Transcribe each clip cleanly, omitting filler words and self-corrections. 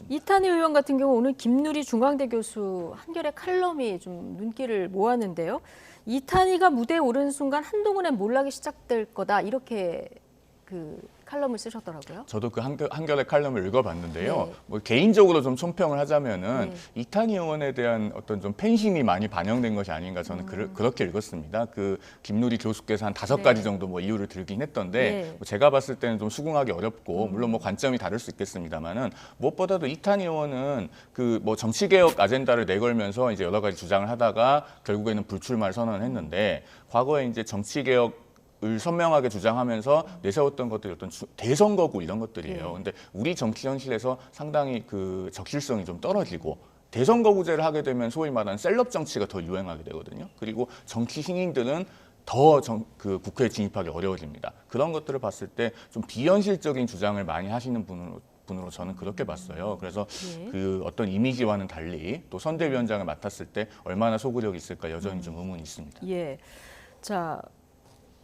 이탄희 의원 같은 경우 오늘 김누리 중앙대 교수 한겨레 칼럼이 좀 눈길을 모았는데요. 이탄희가 무대에 오르는 순간 한동훈의 몰락이 시작될 거다 이렇게 그 칼럼을 쓰셨더라고요. 저도 그 한겨레 칼럼을 읽어봤는데요. 네. 뭐 개인적으로 좀 총평을 하자면은 네. 이탄희 의원에 대한 어떤 좀 팬심이 많이 반영된 것이 아닌가 저는 그렇게 읽었습니다. 그 김누리 교수께서 한 5가지 네. 정도 뭐 이유를 들긴 했던데 네. 뭐 제가 봤을 때는 좀 수긍하기 어렵고 물론 뭐 관점이 다를 수 있겠습니다만은 무엇보다도 이탄희 의원은 그 뭐 정치개혁 아젠다를 내걸면서 이제 여러 가지 주장을 하다가 결국에는 불출마를 선언했는데 과거에 이제 정치개혁 을 선명하게 주장하면서 내세웠던 것들이 어떤 대선거구 이런 것들이에요. 근데 우리 정치 현실에서 상당히 그 적실성이 좀 떨어지고 대선거구제를 하게 되면 소위 말하는 셀럽 정치가 더 유행하게 되거든요. 그리고 정치 신인들은 더 그 국회에 진입하기 어려워집니다. 그런 것들을 봤을 때 좀 비현실적인 주장을 많이 하시는 분으로 저는 그렇게 봤어요. 그래서 그 어떤 이미지와는 달리 또 선대위원장을 맡았을 때 얼마나 소구력이 있을까 여전히 좀 의문이 있습니다. 예. 자,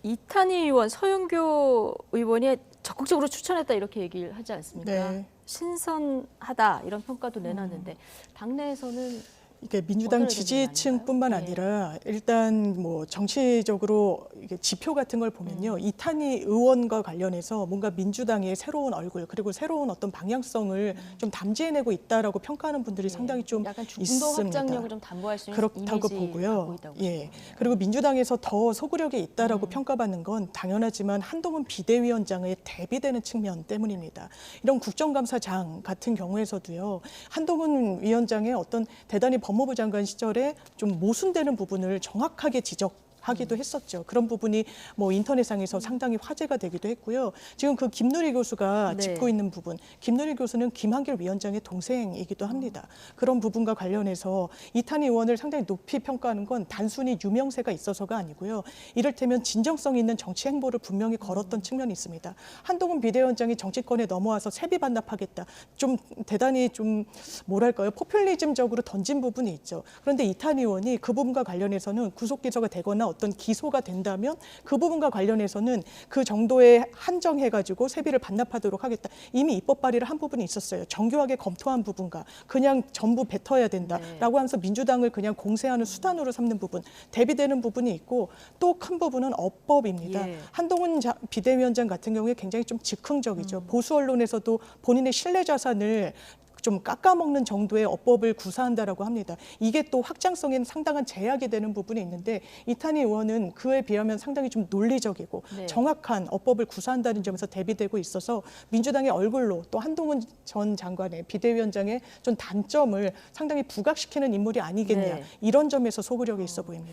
이탄희 의원, 서영교 의원이 적극적으로 추천했다 이렇게 얘기를 하지 않습니까? 네. 신선하다 이런 평가도 내놨는데 당내에서는 이게 민주당 어떤 지지층뿐만 의견이 아니라 일단 뭐 정치적으로 이게 지표 같은 걸 보면요. 이탄희 의원과 관련해서 뭔가 민주당의 새로운 얼굴 그리고 새로운 어떤 방향성을 좀 담지해내고 있다라고 평가하는 분들이 상당히 좀 약간 중도 있습니다. 확장력을 좀 담보할 수 있는 그렇다고 이미지 보고요. 갖고 있다고 예. 그리고 민주당에서 더 소구력이 있다라고 평가받는 건 당연하지만 한동훈 비대위원장의 대비되는 측면 때문입니다. 이런 국정감사장 같은 경우에서도요. 한동훈 위원장의 어떤 대단히 법무부 장관 시절에 좀 모순되는 부분을 정확하게 지적하기도 했었죠. 그런 부분이 뭐 인터넷상에서 상당히 화제가 되기도 했고요. 지금 그 김누리 교수가 네. 짚고 있는 부분, 김누리 교수는 김한길 위원장의 동생이기도 합니다. 그런 부분과 관련해서 이탄희 의원을 상당히 높이 평가하는 건 단순히 유명세가 있어서가 아니고요. 이를테면 진정성 있는 정치 행보를 분명히 걸었던 측면이 있습니다. 한동훈 비대위원장이 정치권에 넘어와서 세비 반납하겠다. 좀 대단히 좀 뭐랄까요? 포퓰리즘적으로 던진 부분이 있죠. 그런데 이탄희 의원이 그 부분과 관련해서는 구속 기소가 되거나 어떤 기소가 된다면 그 부분과 관련해서는 그 정도에 한정해가지고 세비를 반납하도록 하겠다. 이미 입법 발의를 한 부분이 있었어요. 정교하게 검토한 부분과 그냥 전부 뱉어야 된다라고 하면서 민주당을 그냥 공세하는 수단으로 삼는 부분, 대비되는 부분이 있고 또 큰 부분은 업법입니다. 예. 한동훈 비대위원장 같은 경우에 굉장히 좀 즉흥적이죠. 보수 언론에서도 본인의 신뢰 자산을 좀 깎아먹는 정도의 업법을 구사한다라고 합니다. 이게 또 확장성에는 상당한 제약이 되는 부분이 있는데 이탄희 의원은 그에 비하면 상당히 좀 논리적이고 네. 정확한 업법을 구사한다는 점에서 대비되고 있어서 민주당의 얼굴로 또 한동훈 전 장관의 비대위원장의 좀 단점을 상당히 부각시키는 인물이 아니겠냐. 네. 이런 점에서 소구력이 있어 보입니다.